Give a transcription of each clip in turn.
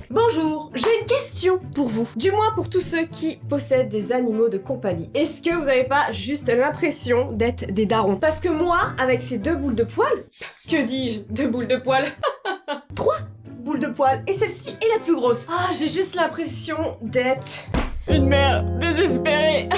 Bonjour, j'ai une question pour vous. Du moins pour tous ceux qui possèdent des animaux de compagnie. Est-ce que vous avez pas juste l'impression d'être des darons? Parce que moi, avec ces 2 boules de poils, que dis-je, 2 boules de poils 3 boules de poils, et celle-ci est la plus grosse. Ah, j'ai juste l'impression d'être une mère désespérée.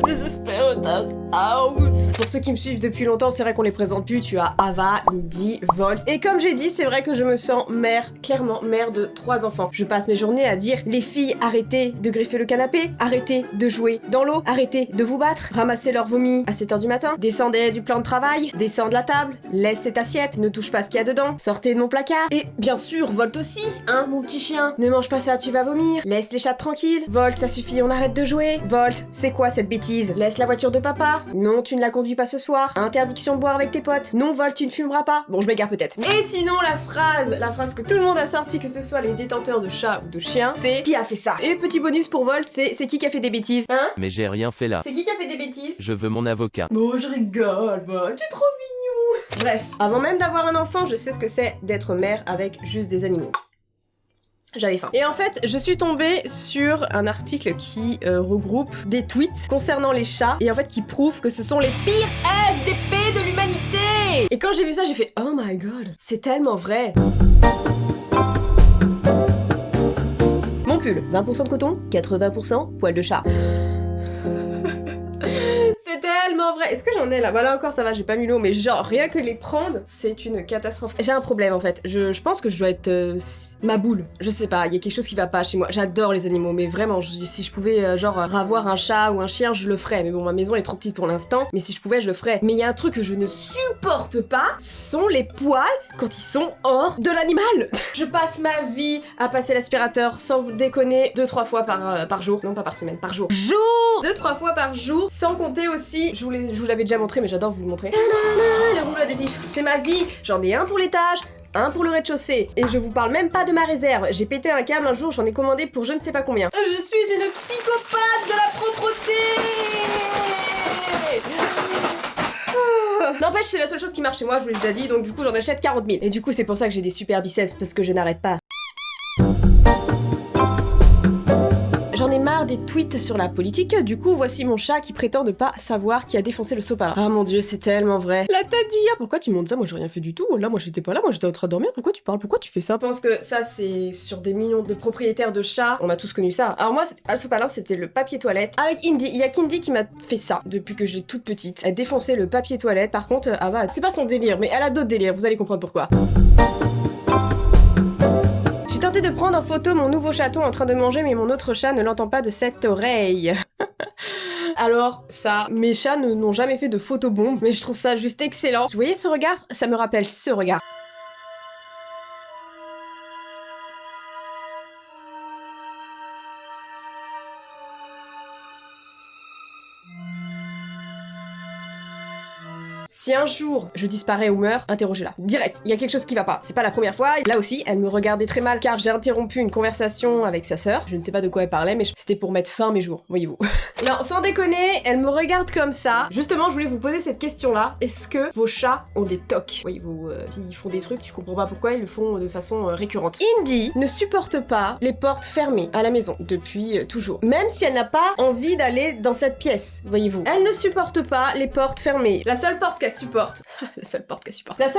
Desesperados house. Pour ceux qui me suivent depuis longtemps, c'est vrai qu'on les présente plus. Tu as Ava, Indy, Volt. Et comme j'ai dit, c'est vrai que je me sens mère, clairement mère de 3 enfants. Je passe mes journées à dire les filles, arrêtez de griffer le canapé, arrêtez de jouer dans l'eau, arrêtez de vous battre, ramassez leur vomi à 7h du matin, descendez du plan de travail, descends de la table, laisse cette assiette, ne touche pas ce qu'il y a dedans, sortez de mon placard. Et bien sûr, Volt aussi, hein, mon petit chien, ne mange pas ça, tu vas vomir, laisse les chats tranquilles. Volt, ça suffit, on arrête de jouer. Volt, c'est quoi cette bêtise? Laisse la voiture de papa. Non, tu ne la conduis pas ce soir. Interdiction de boire avec tes potes. Non, Volt, tu ne fumeras pas. Bon, je m'égare peut-être. Et sinon, la phrase que tout le monde a sortie, que ce soit les détenteurs de chats ou de chiens, c'est qui a fait ça? Et petit bonus pour Volt, c'est qui a fait des bêtises? Hein? Mais j'ai rien fait là. C'est qui a fait des bêtises? Je veux mon avocat. Bon, je rigole, Volt, t'es trop mignon. Bref, avant même d'avoir un enfant, je sais ce que c'est d'être mère avec juste des animaux. J'avais faim. Et en fait, je suis tombée sur un article qui regroupe des tweets concernant les chats et en fait qui prouve que ce sont les pires FDP de l'humanité. Et quand j'ai vu ça, j'ai fait oh my god, c'est tellement vrai. Mon pull, 20% de coton, 80% poil de chat. C'est tellement vrai. Est-ce que j'en ai là? Bah là encore ça va, j'ai pas mis l'eau, mais genre rien que les prendre, c'est une catastrophe. J'ai un problème en fait. Je pense que je dois être ma boule. Je sais pas, il y a quelque chose qui va pas chez moi. J'adore les animaux, mais vraiment, si je pouvais genre avoir un chat ou un chien, je le ferais. Mais bon, ma maison est trop petite pour l'instant, mais si je pouvais, je le ferais. Mais il y a un truc que je ne supporte pas, sont les poils quand ils sont hors de l'animal. Je passe ma vie à passer l'aspirateur sans vous déconner 2-3 fois par jour. Non, pas par semaine, par jour. 2-3 fois par jour, sans compter aussi, je vous l'avais déjà montré, mais j'adore vous le montrer. Le rouleau adhésif. C'est ma vie. J'en ai un pour l'étage, un pour le rez-de-chaussée. Et je vous parle même pas de ma réserve. J'ai pété un câble un jour, j'en ai commandé pour je ne sais pas combien. Je suis une psychopathe de la propreté. N'empêche, c'est la seule chose qui marche chez moi, je vous l'ai déjà dit, donc du coup j'en achète 40 000. Et du coup c'est pour ça que j'ai des super biceps, parce que je n'arrête pas. J'en ai marre des tweets sur la politique, du coup voici mon chat qui prétend ne pas savoir qui a défoncé le sopalin. Ah mon dieu, c'est tellement vrai. La tête du gars, pourquoi tu montes ça? Moi j'ai rien fait du tout, là moi j'étais pas là, moi j'étais en train de dormir, pourquoi tu parles? Pourquoi tu fais ça? Je pense que ça c'est sur des millions de propriétaires de chats, on a tous connu ça. Alors moi c'était pas le sopalin, c'était le papier toilette. Avec Indy, il y a qu'Indy qui m'a fait ça depuis que j'ai toute petite. Elle défonçait le papier toilette, par contre Ava, c'est pas son délire, mais elle a d'autres délires, vous allez comprendre pourquoi. J'ai tenté de prendre en photo mon nouveau chaton en train de manger, mais mon autre chat ne l'entend pas de cette oreille. Alors ça, mes chats n'ont jamais fait de photobombe, mais je trouve ça juste excellent. Vous voyez ce regard? Ça me rappelle ce regard. Si un jour je disparais ou meurs, interrogez-la. Direct, il y a quelque chose qui va pas. C'est pas la première fois. Là aussi, elle me regardait très mal car j'ai interrompu une conversation avec sa sœur. Je ne sais pas de quoi elle parlait, mais c'était pour mettre fin à mes jours, voyez-vous. Non, sans déconner, elle me regarde comme ça. Justement, je voulais vous poser cette question-là. Est-ce que vos chats ont des tocs? Voyez-vous, ils font des trucs, tu comprends pas pourquoi ils le font de façon récurrente. Indy ne supporte pas les portes fermées à la maison, depuis toujours. Même si elle n'a pas envie d'aller dans cette pièce, voyez-vous. Elle ne supporte pas les portes fermées. La seule porte qu'elle supporte. La seule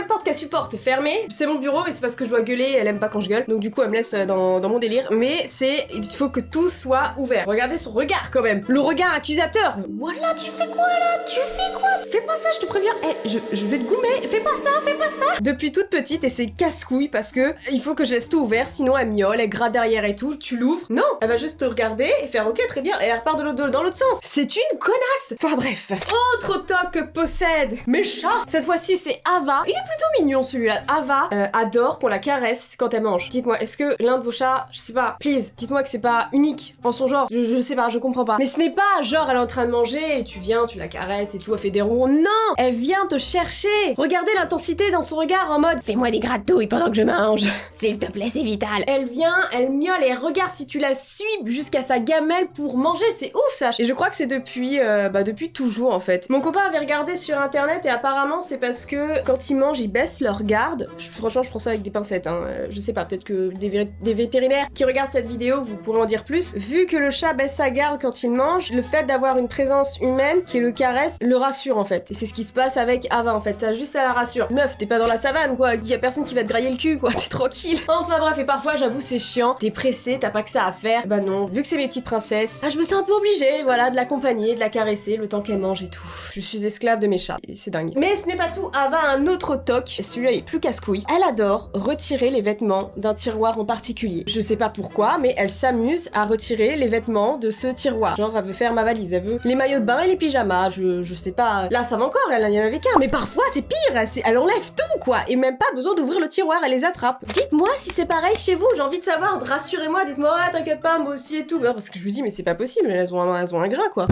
porte qu'elle supporte fermée, c'est mon bureau, mais c'est parce que je dois gueuler, elle aime pas quand je gueule. Donc du coup, elle me laisse dans mon délire. Mais il faut que tout soit ouvert. Regardez son regard quand même. Le regard accusateur. Voilà, tu fais quoi là? Tu fais quoi? Fais pas ça, je te préviens. Je vais te goumer. Fais pas ça, fais pas ça. Depuis toute petite, et c'est casse-couille parce que il faut que je laisse tout ouvert, sinon elle miaule, elle gratte derrière et tout. Tu l'ouvres. Non, elle va juste te regarder et faire ok, très bien. Et elle repart dans l'autre sens. C'est une connasse. Enfin bref. Autre toc que possède mes chats. Cette fois-ci, c'est Ava. Il est plutôt mignon celui-là. Ava adore qu'on la caresse quand elle mange. Dites-moi, est-ce que l'un de vos chats, je sais pas, please, dites-moi que c'est pas unique en son genre. Je sais pas, je comprends pas. Mais ce n'est pas genre elle est en train de manger et tu viens, tu la caresses et tout, elle fait des ronds. Non, elle vient te chercher. Regardez l'intensité dans son regard en mode fais-moi des gratouilles pendant que je mange. S'il te plaît, c'est vital. Elle vient, elle miaule et regarde si tu la suis jusqu'à sa gamelle pour manger. C'est ouf ça. Et je crois que c'est depuis toujours en fait. Mon copain avait regardé sur internet et et apparemment c'est parce que quand ils mangent, ils baissent leur garde. Franchement, je prends ça avec des pincettes, hein. Je sais pas, peut-être que des vétérinaires qui regardent cette vidéo, vous pourrez en dire plus. Vu que le chat baisse sa garde quand il mange, le fait d'avoir une présence humaine qui le caresse le rassure en fait. Et c'est ce qui se passe avec Ava en fait, ça juste ça la rassure. Meuf, t'es pas dans la savane quoi, y a personne qui va te grailler le cul quoi, t'es tranquille. Enfin bref, et parfois j'avoue c'est chiant, t'es pressé, t'as pas que ça à faire. Bah non, vu que c'est mes petites princesses, je me sens un peu obligée, voilà, de l'accompagner, de la caresser le temps qu'elle mange et tout. Je suis esclave de mes chats, et c'est dingue. Mais ce n'est pas tout, Ava a un autre toc, et celui-là est plus casse-couille. Elle adore retirer les vêtements d'un tiroir en particulier. Je sais pas pourquoi, mais elle s'amuse à retirer les vêtements de ce tiroir. Genre, elle veut faire ma valise, elle veut les maillots de bain et les pyjamas, je sais pas. Là, ça va encore, elle y en avait qu'un, mais parfois c'est pire, elle enlève tout quoi, et même pas besoin d'ouvrir le tiroir, elle les attrape. Dites-moi si c'est pareil chez vous, j'ai envie de savoir, rassurez-moi, dites-moi, ouais, t'inquiète pas, moi aussi et tout. Parce que je lui dis, mais c'est pas possible, elles ont un grain quoi.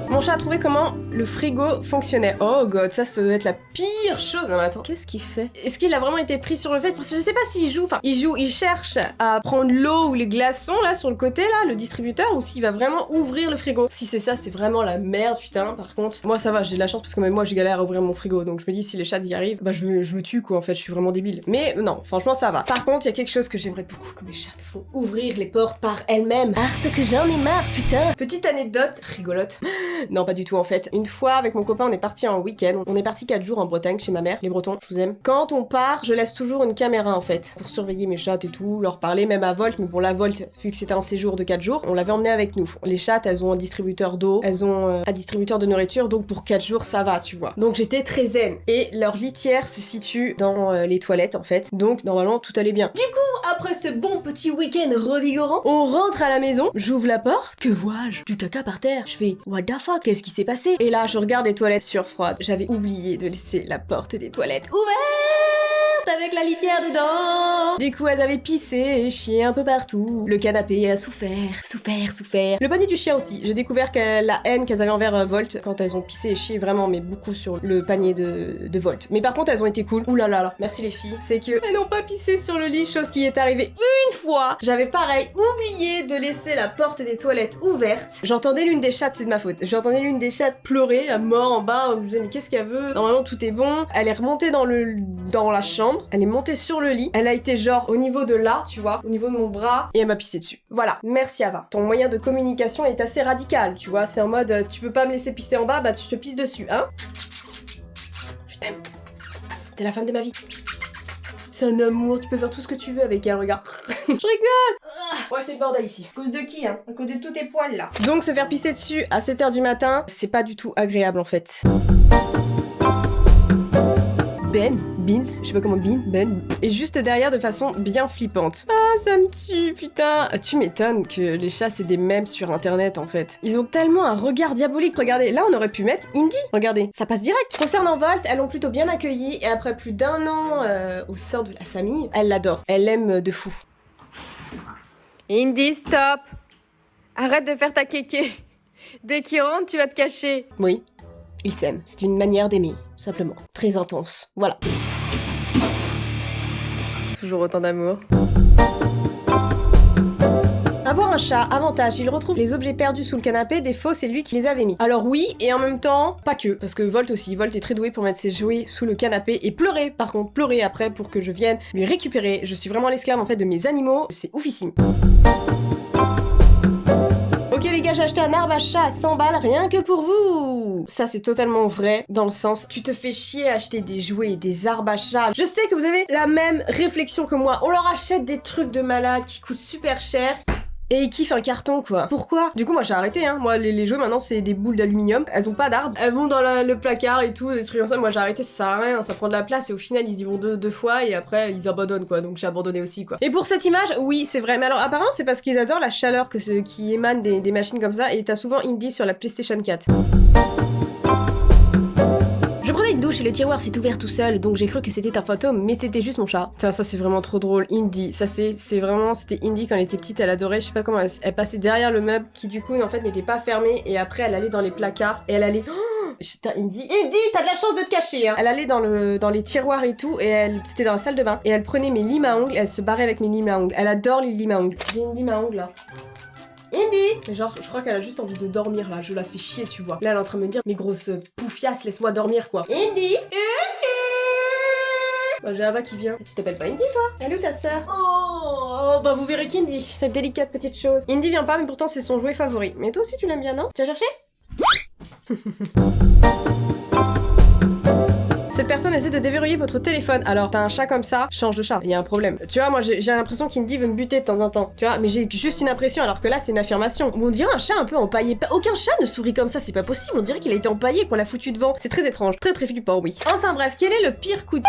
Mon chat a trouvé comment le frigo fonctionnait. Oh god, ça doit être la pire chose. Non mais attends, qu'est-ce qu'il fait? Est-ce qu'il a vraiment été pris sur le fait? Parce que je sais pas s'il joue, il cherche à prendre l'eau ou les glaçons là sur le côté là, le distributeur, ou s'il va vraiment ouvrir le frigo. Si c'est ça, c'est vraiment la merde putain. Par contre, moi ça va, j'ai de la chance parce que même moi j'ai galère à ouvrir mon frigo, donc je me dis si les chats y arrivent, bah je me tue quoi en fait, je suis vraiment débile. Mais non, franchement ça va. Par contre, il y a quelque chose que j'aimerais beaucoup que mes chats font, ouvrir les portes par elles-mêmes. Arte que j'en ai marre putain. Petite anecdote rigolote. Non, pas du tout en fait. Une fois avec mon copain, on est parti en week-end. On est parti 4 jours en Bretagne chez ma mère. Les Bretons, je vous aime. Quand on part, je laisse toujours une caméra en fait pour surveiller mes chats et tout, leur parler même à Volt. Mais bon, la Volt, vu que c'était un séjour de 4 jours, on l'avait emmené avec nous. Les chattes, elles ont un distributeur d'eau, elles ont un distributeur de nourriture, donc pour 4 jours, ça va, tu vois. Donc j'étais très zen. Et leur litière se situe dans les toilettes en fait. Donc normalement, tout allait bien. Du coup, après ce bon petit week-end revigorant, on rentre à la maison, j'ouvre la porte, que vois-je? Du caca par terre. Je fais, what the fuck, qu'est-ce qui s'est passé? Et là, je regarde les toilettes surfroides. J'avais oublié de laisser la porte des toilettes ouverte avec la litière dedans. Du coup, elles avaient pissé et chié un peu partout. Le canapé a souffert. Le panier du chien aussi. J'ai découvert que la haine qu'elles avaient envers Volt quand elles ont pissé et chié vraiment, mais beaucoup sur le panier de Volt. Mais par contre, elles ont été cool. Ouh là là là. Merci les filles. C'est que elles n'ont pas pissé sur le lit, chose qui est arrivée une fois. J'avais pareil oublié de laisser la porte des toilettes ouverte. J'entendais l'une des chattes, c'est de ma faute. J'entendais l'une des chattes pleurer à mort en bas. Je me disais mais qu'est-ce qu'elle veut? Normalement tout est bon. Elle est remontée dans la chambre. Elle est montée sur le lit. Elle a été genre au niveau de là, tu vois, au niveau de mon bras, et elle m'a pissé dessus. Voilà. Merci Ava. Ton moyen de communication est assez radical, tu vois. C'est en mode tu veux pas me laisser pisser en bas, bah je te pisse dessus, hein. Je t'aime. T'es la femme de ma vie. C'est un amour, tu peux faire tout ce que tu veux avec elle, regarde. Je rigole. Ouais, c'est le bordel ici. À cause de qui, hein? À cause de tous tes poils, là. Donc, se faire pisser dessus à 7h du matin, c'est pas du tout agréable, en fait. Beans, je sais pas comment Ben, est juste derrière de façon bien flippante. Ah, ça me tue, putain. Tu m'étonnes que les chats, c'est des mèmes sur internet, en fait. Ils ont tellement un regard diabolique. Regardez, là, on aurait pu mettre Indy. Regardez, ça passe direct. Concernant Volt, elles l'ont plutôt bien accueilli et après plus d'1 an au sein de la famille, elle l'adore. Elle l'aime de fou. Indy, stop. Arrête de faire ta kéké. Dès qu'il rentre, tu vas te cacher. Oui. Ils s'aiment. C'est une manière d'aimer, simplement. Très intense. Voilà. Toujours autant d'amour. Avoir un chat, avantage, il retrouve les objets perdus sous le canapé, des faux, c'est lui qui les avait mis. Alors oui, et en même temps, pas que, parce que Volt aussi, Volt est très doué pour mettre ses jouets sous le canapé et pleurer, par contre, pleurer après pour que je vienne lui récupérer. Je suis vraiment l'esclave en fait de mes animaux, c'est oufissime. Ok les gars, j'ai acheté un arbre à chat à 100 balles rien que pour vous. Ça c'est totalement vrai dans le sens tu te fais chier à acheter des jouets et des arbres à chat. Je sais que vous avez la même réflexion que moi. On leur achète des trucs de malade qui coûtent super cher. Et ils kiffent un carton quoi. Pourquoi? Du coup moi j'ai arrêté hein. Moi les jouets maintenant c'est des boules d'aluminium. Elles ont pas d'arbre. Elles vont dans le placard et tout, des trucs comme ça. Moi j'ai arrêté, ça sert à rien. Ça prend de la place et au final ils y vont deux fois et après ils abandonnent quoi. Donc j'ai abandonné aussi quoi. Et pour cette image, oui c'est vrai. Mais alors apparemment c'est parce qu'ils adorent la chaleur qui émane des machines comme ça. Et t'as souvent Indy sur la PlayStation 4. Je prenais une douche et le tiroir s'est ouvert tout seul, donc j'ai cru que c'était un fantôme, mais c'était juste mon chat. Ça c'est vraiment trop drôle. Indy, ça c'est vraiment, c'était Indy quand elle était petite, elle adorait, je sais pas comment, elle passait derrière le meuble qui du coup en fait n'était pas fermé et après elle allait dans les placards et elle allait... Oh putain, Indy, t'as de la chance de te cacher hein. Elle allait dans les tiroirs et tout et c'était dans la salle de bain et elle prenait mes limes à ongles, elle se barrait avec mes limes à ongles. Elle adore les limes à ongles. J'ai une lime à ongles là. Indy! Indy! Mais genre, je crois qu'elle a juste envie de dormir là, je la fais chier, tu vois. Là, elle est en train de me dire, mes grosses poufiasses, laisse-moi dormir quoi. Indy! Bah, j'ai Ava qui vient. Tu t'appelles pas Indy toi? Elle est où ta sœur? Oh, bah vous verrez qu'Indy. Cette délicate petite chose. Indy vient pas, mais pourtant c'est son jouet favori. Mais toi aussi tu l'aimes bien, non? Tu as cherché? Cette personne essaie de déverrouiller votre téléphone. Alors, t'as un chat comme ça, change de chat. Il y a un problème. Tu vois, moi, j'ai l'impression qu'Indy veut me buter de temps en temps. Tu vois, mais j'ai juste une impression, alors que là, c'est une affirmation. On dirait un chat un peu empaillé. Aucun chat ne sourit comme ça, c'est pas possible. On dirait qu'il a été empaillé, qu'on l'a foutu devant. C'est très étrange. Très très flippant, oui. Enfin bref, quel est le pire coup de...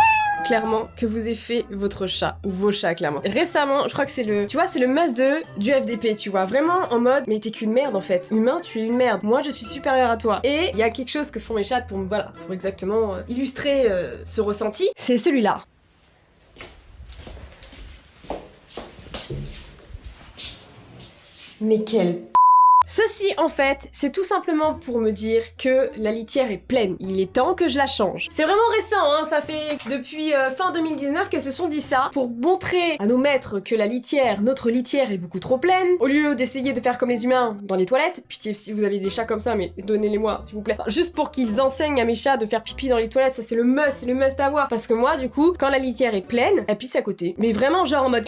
clairement, que vous ait fait votre chat, ou vos chats, clairement. Récemment, je crois que c'est le... Tu vois, c'est le must du FDP, tu vois. Vraiment en mode, mais t'es qu'une merde, en fait. Humain, tu es une merde. Moi, je suis supérieure à toi. Et il y a quelque chose que font mes chats pour me... Voilà, pour exactement illustrer ce ressenti. C'est celui-là. Mais quel... Ceci, en fait, c'est tout simplement pour me dire que la litière est pleine. Il est temps que je la change. C'est vraiment récent, hein, ça fait depuis fin 2019 qu'elles se sont dit ça, pour montrer à nos maîtres que la litière, notre litière est beaucoup trop pleine, au lieu d'essayer de faire comme les humains dans les toilettes. Pitié, si vous avez des chats comme ça, mais donnez-les-moi, s'il vous plaît. Enfin, juste pour qu'ils enseignent à mes chats de faire pipi dans les toilettes, ça c'est le must à avoir. Parce que moi, du coup, quand la litière est pleine, elle pisse à côté. Mais vraiment, genre en mode...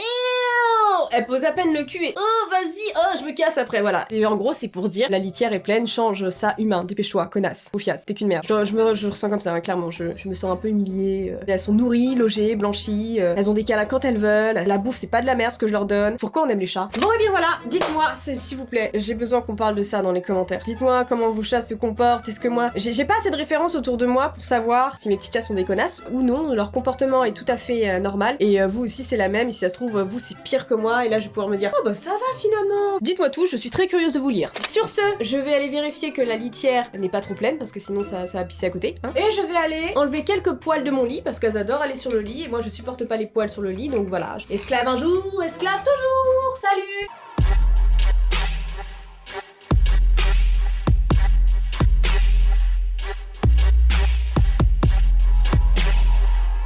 Elle pose à peine le cul et oh vas-y, oh je me casse après, voilà. Et en gros c'est pour dire la litière est pleine, change ça, humain, dépêche-toi, connasse, poufiasse, t'es qu'une merde. Je ressens comme ça, hein, clairement, je me sens un peu humiliée. Elles sont nourries, logées, blanchies, elles ont des câlins quand elles veulent, la bouffe c'est pas de la merde ce que je leur donne. Pourquoi on aime les chats? Bon et bien voilà, dites-moi s'il vous plaît, j'ai besoin qu'on parle de ça dans les commentaires. Dites-moi comment vos chats se comportent, est-ce que moi... J'ai pas assez de références autour de moi pour savoir si mes petits chats sont des connasses ou non, leur comportement est tout à fait normal et vous aussi c'est la même, et si ça se trouve vous c'est pire que moi et là je vais pouvoir me dire oh bah ça va finalement. Dites-moi tout, je suis très curieuse de vous lire. Sur ce, je vais aller vérifier que la litière n'est pas trop pleine parce que sinon ça va pisser à côté, hein. Et je vais aller enlever quelques poils de mon lit parce qu'elles adorent aller sur le lit et moi je supporte pas les poils sur le lit, donc voilà. Esclave un jour, esclave toujours. Salut.